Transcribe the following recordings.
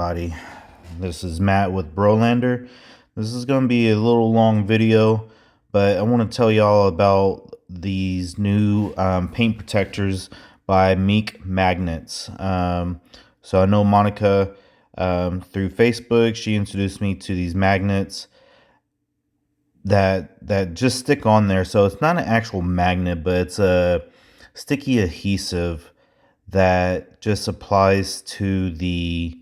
everybody. This is Matt with Brolander. This is going to be a little long video, but I want to tell y'all about these new paint protectors by MekMagnets. So I know Monica through Facebook. She introduced me to these magnets that just stick on there. So it's not an actual magnet, but it's a sticky adhesive that just applies to the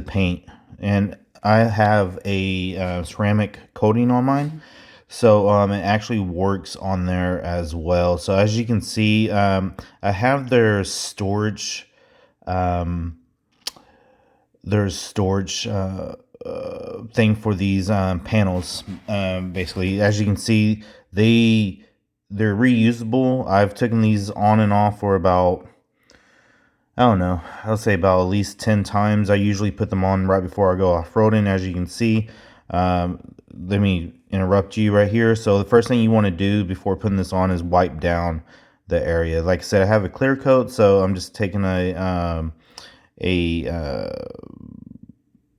paint. And I have a ceramic coating on mine, so it actually works on there as well. So as you can see, I have there's storage thing for these panels. Basically, as you can see, they're reusable. I've taken these on and off for about, I don't know, I'll say about at least 10 times. I usually put them on right before I go off-roading. As you can see, let me interrupt you right here. So the first thing you want to do before putting this on is wipe down the area. Like I said, I have a clear coat, so I'm just taking a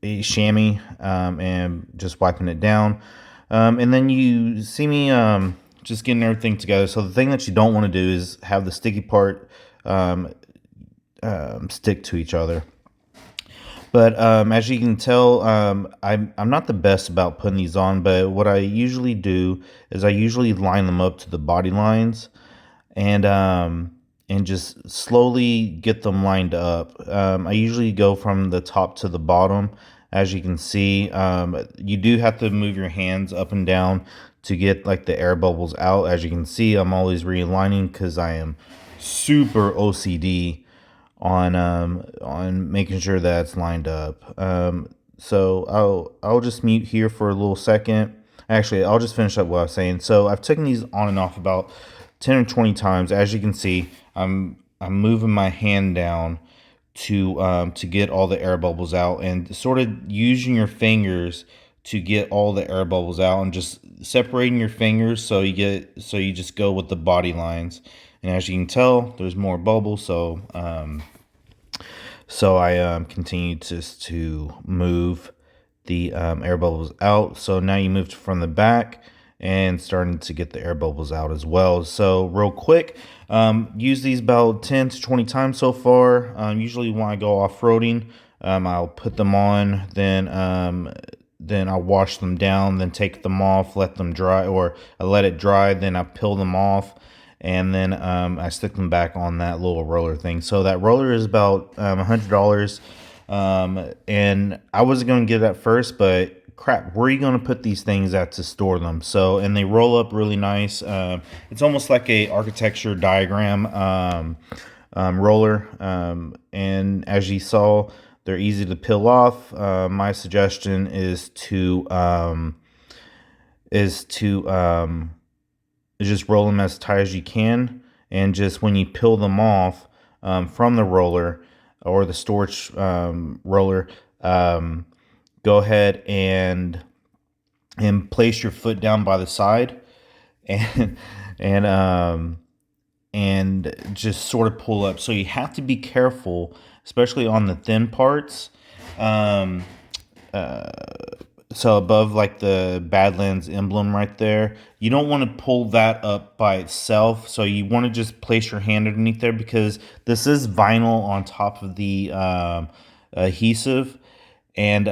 chamois and just wiping it down. And then you see me just getting everything together. So the thing that you don't want to do is have the sticky part stick to each other. But as you can tell, I'm not the best about putting these on, but what I usually do is I usually line them up to the body lines and just slowly get them lined up. I usually go from the top to the bottom. As you can see, you do have to move your hands up and down to get like the air bubbles out. As you can see, I'm always realigning because I am super OCD on making sure that it's lined up. So I'll just mute here for a little second. Actually, I'll just finish up what I was saying. So I've taken these on and off about 10 or 20 times. As you can see, I'm moving my hand down to get all the air bubbles out, and sort of using your fingers to get all the air bubbles out, and just separating your fingers so you just go with the body lines. And as you can tell, there's more bubbles, so I continue to move the air bubbles out. So now you moved from the back and starting to get the air bubbles out as well. So real quick, use these about 10 to 20 times so far. Usually when I go off-roading, I'll put them on, then I'll wash them down, then take them off, let them dry, or I let it dry, then I peel them off, and then I stick them back on that little roller thing. So that roller is about $100, and I wasn't going to get it at first, but crap, where are you going to put these things at to store them? So, and they roll up really nice. It's almost like a architecture diagram roller, and as you saw, they're easy to peel off. My suggestion is to just roll them as tight as you can, and just when you peel them off from the roller or the storage roller, go ahead and place your foot down by the side, and and just sort of pull up. So you have to be careful, especially on the thin parts. So above like the Badlands emblem right there, you don't want to pull that up by itself. So you want to just place your hand underneath there, because this is vinyl on top of the adhesive, and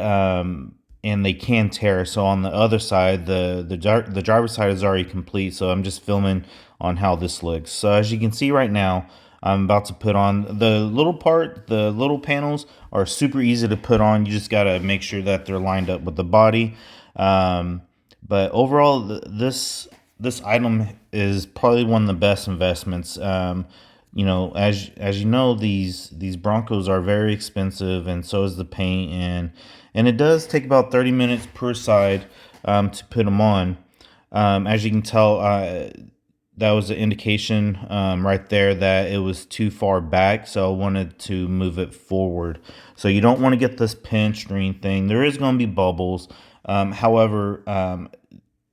they can tear. So on the other side, the driver's side is already complete. So I'm just filming on how this looks. So as you can see right now, I'm about to put on the little part. The little panels are super easy to put on. You just got to make sure that they're lined up with the body. But overall, this item is probably one of the best investments. You know, as you know, these Broncos are very expensive, and so is the paint, and it does take about 30 minutes per side to put them on. As you can tell, that was an indication right there that it was too far back, so I wanted to move it forward. So you don't want to get this pinched or anything. There is going to be bubbles. However,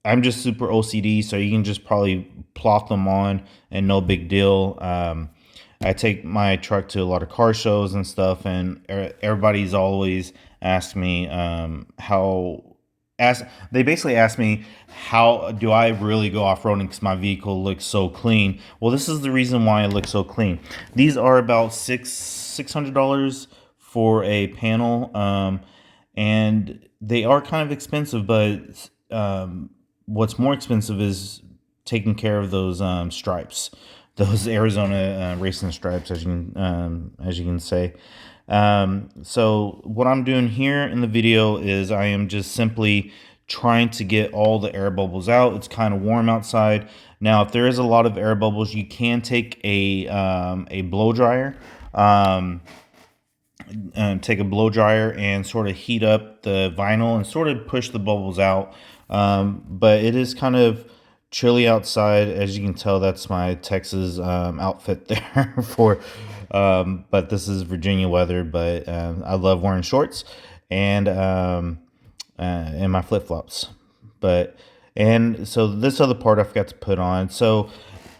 I'm just super OCD, so you can just probably plop them on and no big deal. I take my truck to a lot of car shows and stuff, and everybody's always asked me how. They basically ask me, how do I really go off-roading because my vehicle looks so clean. Well, this is the reason why it looks so clean. These are about $600 for a panel, and they are kind of expensive, but what's more expensive is taking care of those stripes, those Arizona racing stripes, as you can say. So what I'm doing here in the video is I am just simply trying to get all the air bubbles out. It's kind of warm outside. Now, if there is a lot of air bubbles, you can take a blow dryer. Take a blow dryer and sort of heat up the vinyl and sort of push the bubbles out. But it is kind of chilly outside, as you can tell. That's my Texas outfit there for but this is Virginia weather. But I love wearing shorts and my flip-flops. But and so this other part I forgot to put on. So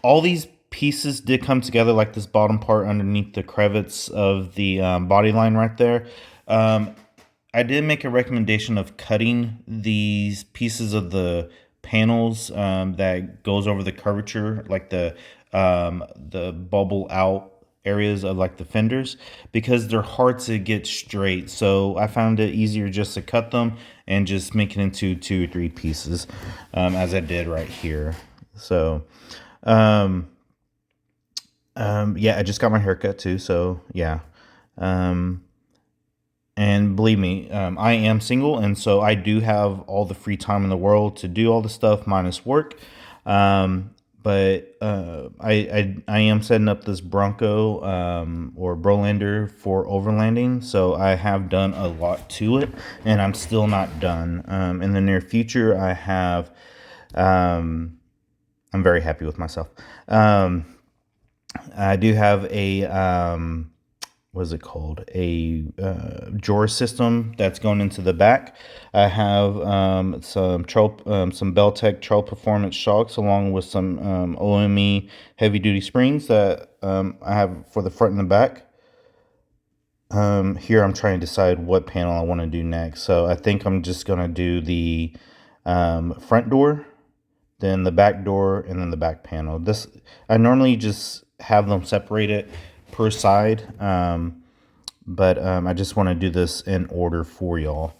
all these pieces did come together, like this bottom part underneath the crevice of the body line right there. I did make a recommendation of cutting these pieces of the panels that goes over the curvature, like the bubble out areas of like the fenders, because they're hard to get straight. So I found it easier just to cut them and just make it into 2 or 3 pieces, as I did right here. So yeah, I just got my haircut too, so yeah. And believe me, I am single, and so I do have all the free time in the world to do all the stuff minus work. But I am setting up this Bronco or Brolander for overlanding, so I have done a lot to it, and I'm still not done. In the near future, I have. I'm very happy with myself. I do have a what is it called? A drawer system that's going into the back. I have some Beltec Trail Performance shocks along with some OME heavy duty springs that I have for the front and the back. Here I'm trying to decide what panel I want to do next. So I think I'm just gonna do the front door, then the back door, and then the back panel. This I normally just have them separated per side, but I just want to do this in order for y'all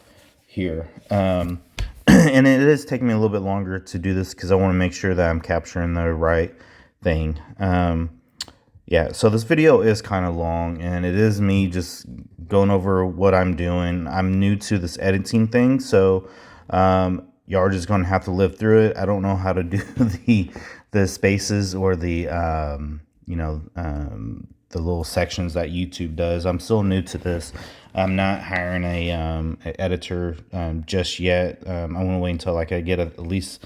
here. And it is taking me a little bit longer to do this because I want to make sure that I'm capturing the right thing. Yeah, so this video is kind of long, and it is me just going over what I'm doing. I'm new to this editing thing, so y'all are just going to have to live through it. I don't know how to do the spaces or the the little sections that YouTube does. I'm still new to this. I'm not hiring a editor just yet. I want to wait until like I get at least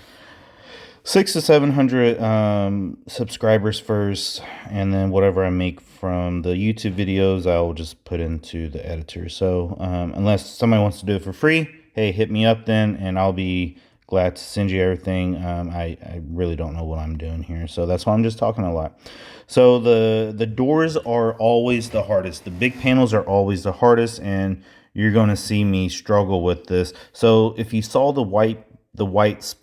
600 to 700 subscribers first, and then whatever I make from the YouTube videos, I will just put into the editor. So unless somebody wants to do it for free, hey, hit me up then, and I'll be glad to send you everything. I really don't know what I'm doing here, so that's why I'm just talking a lot. So the doors are always the hardest. The big panels are always the hardest, and you're going to see me struggle with this. So if you saw the white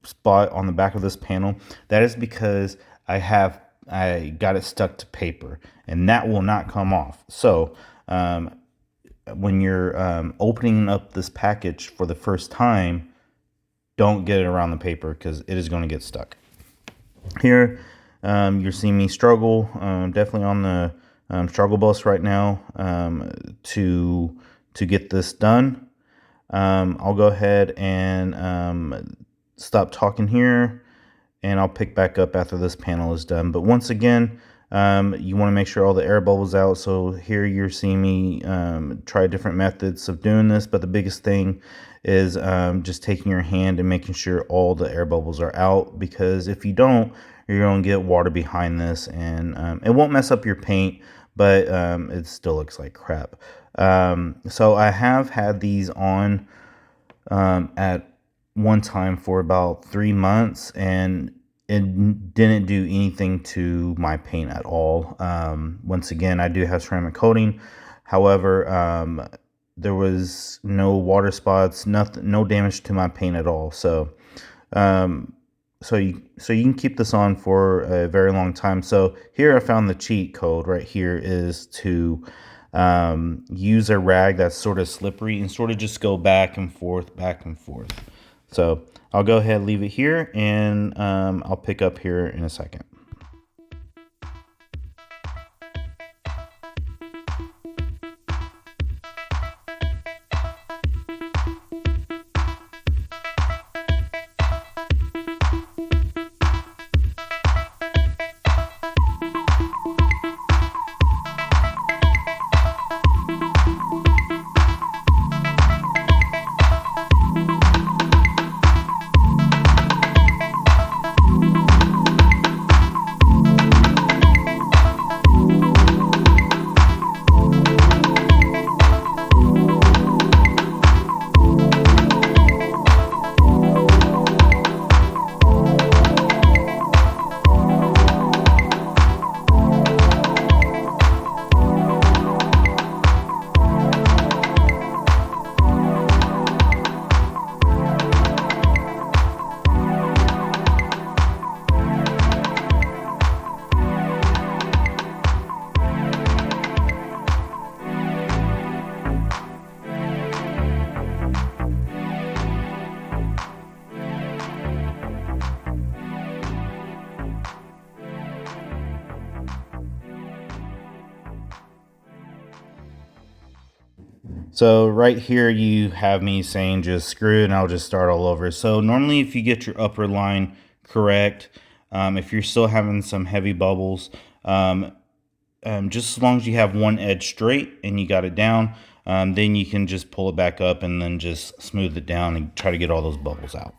spot on the back of this panel, that is because I got it stuck to paper, and that will not come off. So when you're opening up this package for the first time, don't get it around the paper because it is going to get stuck. Here, you're seeing me struggle, definitely on the struggle bus right now to get this done. I'll go ahead and stop talking here, and I'll pick back up after this panel is done. But once again, you want to make sure all the air bubbles out. So here you're seeing me try different methods of doing this, but the biggest thing is just taking your hand and making sure all the air bubbles are out, because if you don't, you're going to get water behind this, and it won't mess up your paint, but it still looks like crap. So I have had these on at one time for about 3 months, and it didn't do anything to my paint at all. Once again, I do have ceramic coating. However, there was no water spots, nothing, no damage to my paint at all. So, um, so you can keep this on for a very long time. So here I found the cheat code right here is to use a rag that's sort of slippery and sort of just go back and forth, back and forth. So I'll go ahead and leave it here, and I'll pick up here in a second. So right here you have me saying just screw it and I'll just start all over. So normally if you get your upper line correct, if you're still having some heavy bubbles, just as long as you have one edge straight and you got it down, then you can just pull it back up and then just smooth it down and try to get all those bubbles out.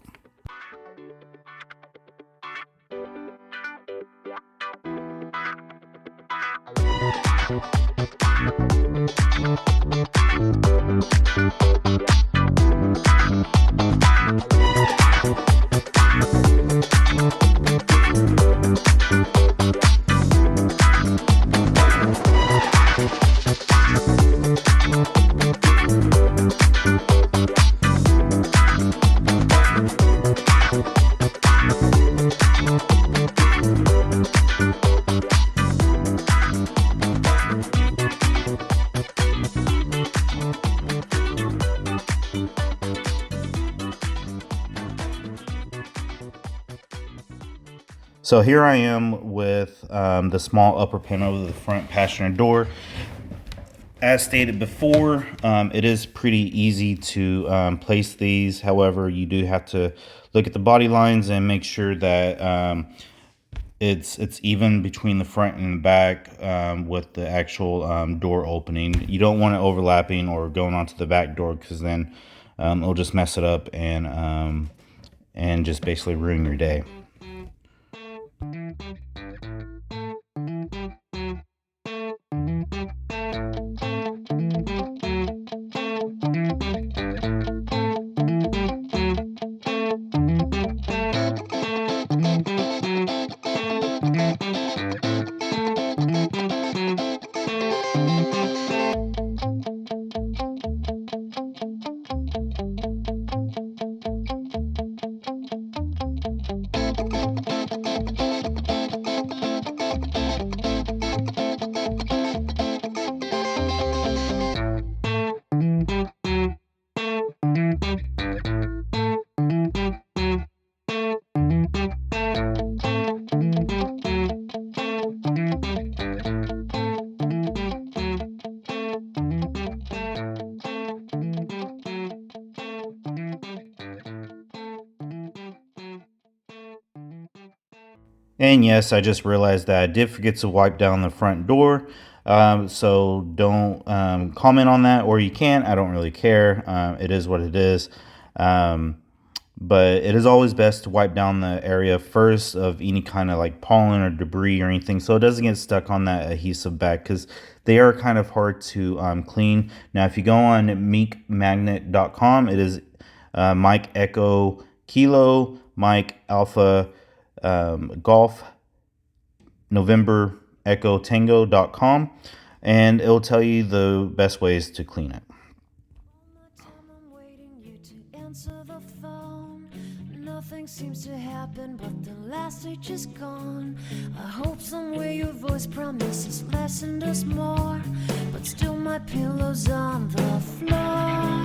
So here I am with the small upper panel of the front passenger door. As stated before, it is pretty easy to place these. However, you do have to look at the body lines and make sure that it's even between the front and the back with the actual door opening. You don't want it overlapping or going onto the back door, because then it'll just mess it up and just basically ruin your day. And yes, I just realized that I did forget to wipe down the front door. So don't comment on that, or you can. I don't really care. It is what it is. But it is always best to wipe down the area first of any kind of like pollen or debris or anything, so it doesn't get stuck on that adhesive back, because they are kind of hard to clean. Now, if you go on MekMagnet.com, it is Mike Echo Kilo Mike Alpha Golf November Echo Tango.com, and it'll tell you the best ways to clean it. Nothing seems to happen, but the last stage is gone. I hope somewhere your voice promises less and us more, but still my pillow's on the floor.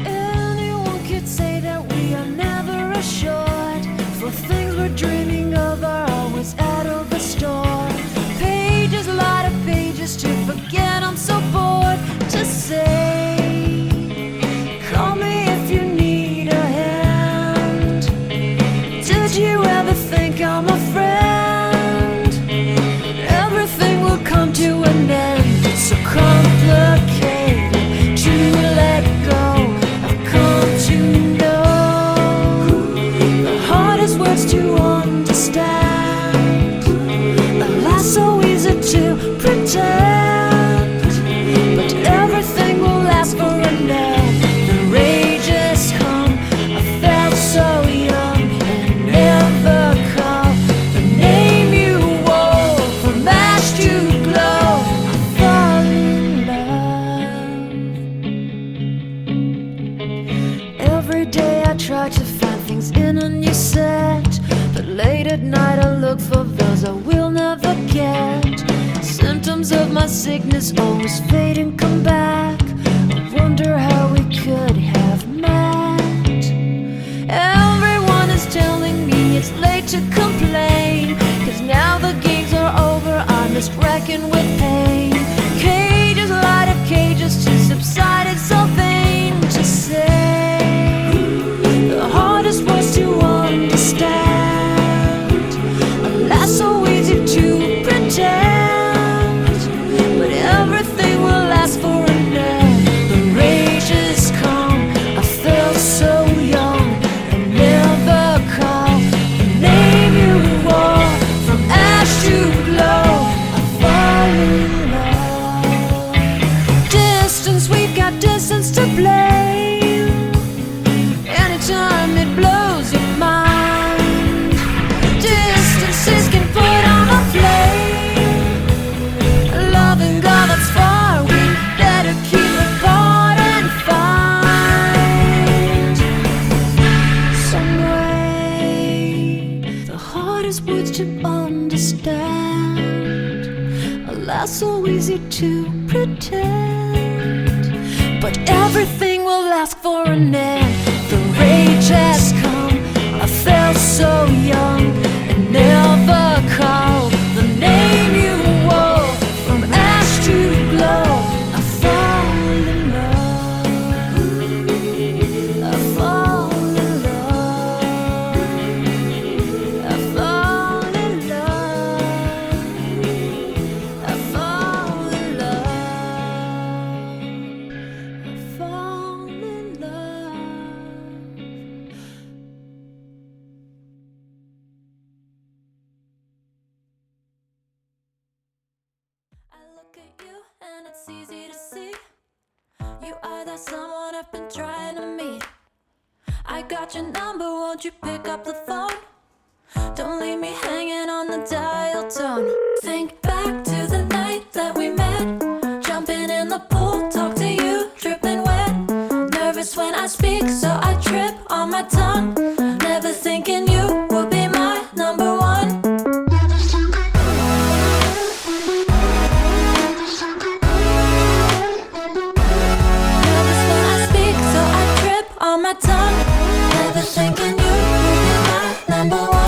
Anyone could say that we are never assured, for things we're dreaming of are always out of the store. Pages, a lot of pages to forget, I'm so bored to say. Call me if you need a hand. Did you ever think I'm a friend? Everything will come to an end. It's so complicated to let go. I've come to know the hardest words to understand. Alas, so easy to pretend, but everything will last for a night. The rage has come. I felt so young and never called the name you wore. From ash to glow, I fall in love. Every day I try to find things in a new set, but late at night I look for those I will never get. Symptoms of my sickness always fade and come back. I wonder how we could have met. Everyone is telling me it's late to complain, 'cause now the games are over, I must reckon with pain. Cages, a lot of cages to subside, it's so vain to say the hardest words to understand. Alas, so easy to pretend, but everything will last for a night. The rage has come. I felt so young and never called the name you wore. From ash to glow, I fall in love. Distance, we've got distance to blame. Anytime it blows your mind, distances can put on a flame. Loving God that's far, we better keep apart and find some way. The hardest words to understand, alas, so easy to pretend, but everything will last for an end. The rage has come. I felt so young and never called the name you wore. From ash to glow, I fall in love. I fall in love. I fall in love. I fall in love. I fall in love. I look at you and it's easy to see you are that someone I've been trying to meet. I got your number, won't you pick up the phone? Don't leave me hanging on the dial tone. Think back to the night that we met, jumping in the pool, talk to you, dripping wet. Nervous when I speak, so I trip on my tongue. Never thinking you would be my number one. Nervous when I speak, so I trip on my tongue. Never thinking you would be my number one.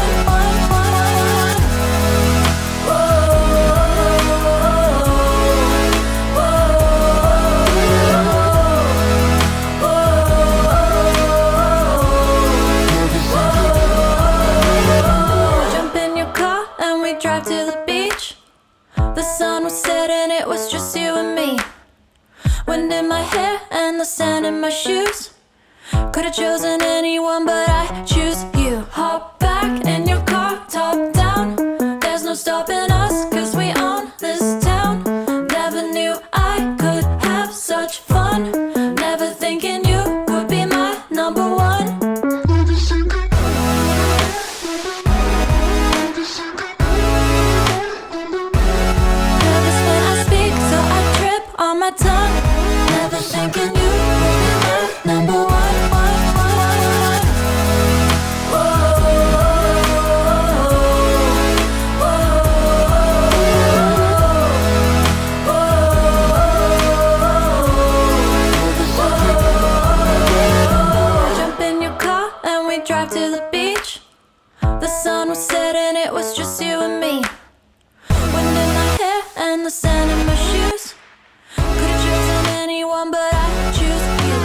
Jump in your car and we drive to the beach. The sun was setting, it was just you and me. Wind in my hair and the sand in my shoes. Could've chosen anyone, but I choose you. Hop back in your car, top down. There's no stopping us, 'cause we own this town. Never knew I could have such fun. Never thinking you would be my number one. was just you and me. Wind in my hair and the sand in my shoes. Could've chosen anyone, but I choose you.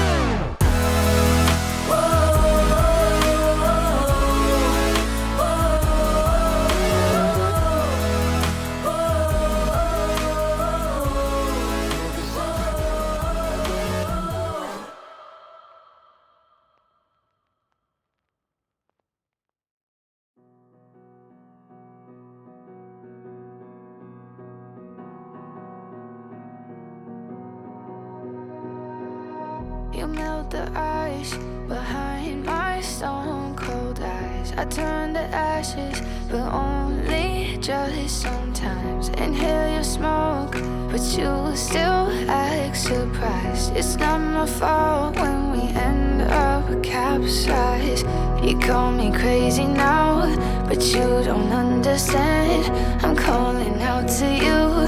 You melt the ice behind my stone cold eyes. I turn to ashes, but only just sometimes. Inhale your smoke, but you still act surprised. It's not my fault when we end up capsized. You call me crazy now, but you don't understand. I'm calling out to you.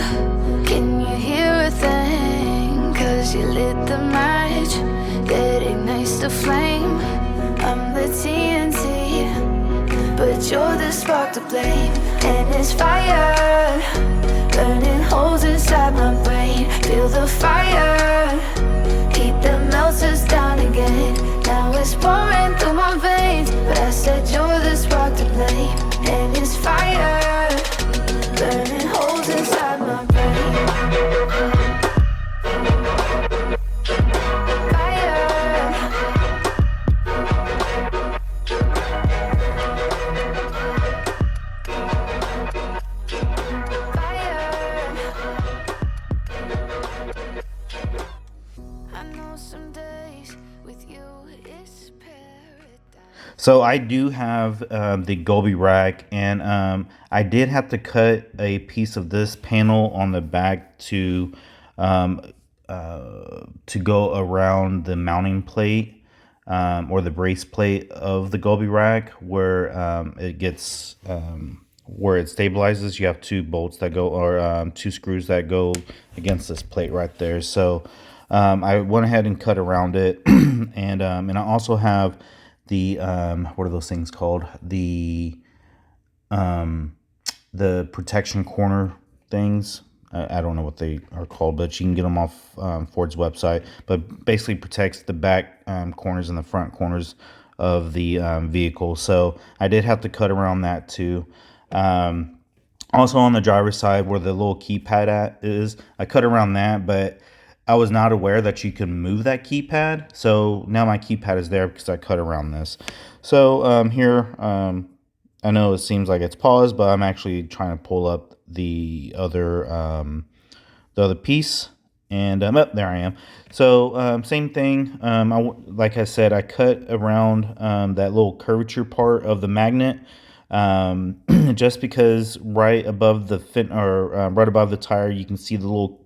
Can you hear a thing? 'Cause you lit the match that ignites the flame. I'm the TNT, but you're the spark to blame. And it's fire, burning holes inside my brain. Feel the fire, heat that melts us down again. Now it's pouring through my veins, but I said you're the spark to blame. And it's fire, burning holes inside my brain. So I do have the Gobi rack, and I did have to cut a piece of this panel on the back um, to go around the mounting plate or the brace plate of the Gobi rack, where it gets where it stabilizes. You have two bolts that go, or two screws that go against this plate right there. So I went ahead and cut around it, and I also have the what are those things called? The protection corner things. I don't know what they are called, but you can get them off Ford's website. But basically protects the back corners and the front corners of the vehicle. So I did have to cut around that too. Also on the driver's side where the little keypad is, I cut around that, but I was not aware that you can move that keypad. So now my keypad is there because I cut around this. So here, I know it seems like it's paused, but I'm actually trying to pull up the other piece. And there I am. So same thing. Like I said, I cut around that little curvature part of the magnet. Just because right above the right above the tire, you can see the little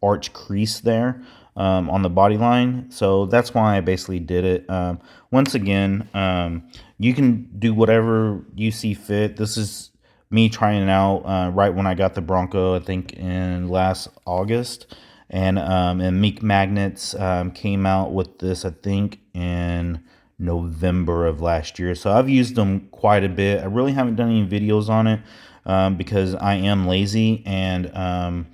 arch crease there on the body line. So that's why I basically did it. Once again, you can do whatever you see fit. This is me trying it out right when I got the Bronco, I think in last August. And MekMagnets came out with this, I think, in November of last year. So I've used them quite a bit. I really haven't done any videos on it because I am lazy, and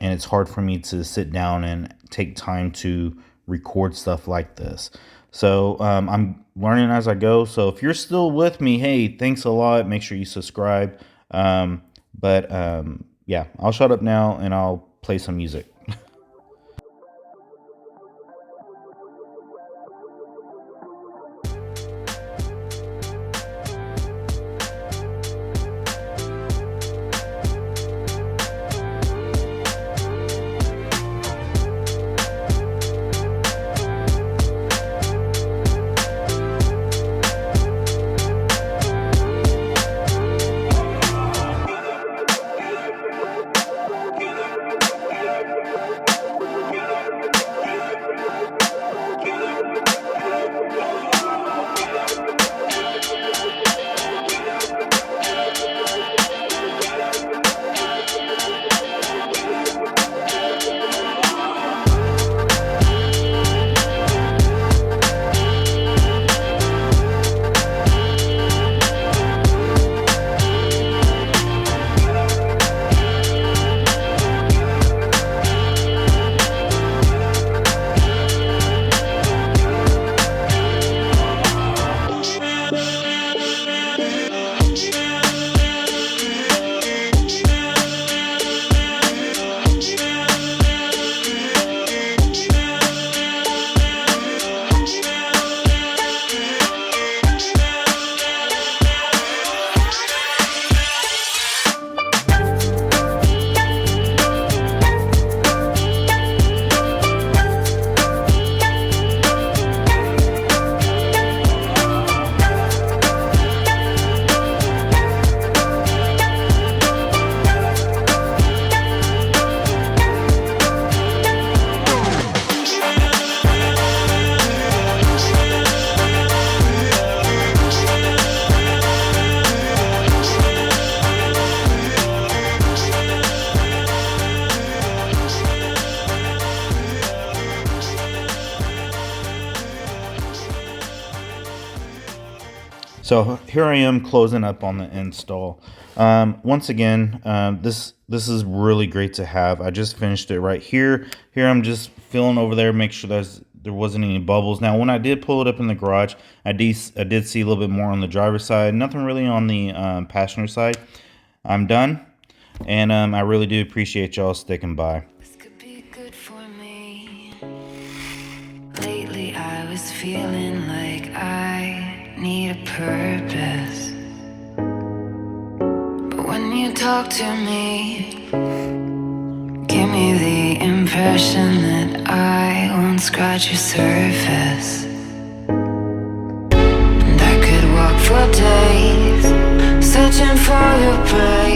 it's hard for me to sit down and take time to record stuff like this. So I'm learning as I go. So if you're still with me, hey, thanks a lot. Make sure you subscribe. Yeah, I'll shut up now and I'll play some music. So here I am closing up on the install. Once again, this is really great to have. I just finished it right here. Here I'm just feeling over there, make sure there wasn't any bubbles. Now, when I did pull it up in the garage, I did see a little bit more on the driver's side. Nothing really on the passenger side. I'm done, and I really do appreciate y'all sticking by. This could be good for me. Lately I was feeling like I need a purpose. But when you talk to me, give me the impression that I won't scratch your surface. And I could walk for days, searching for your breath.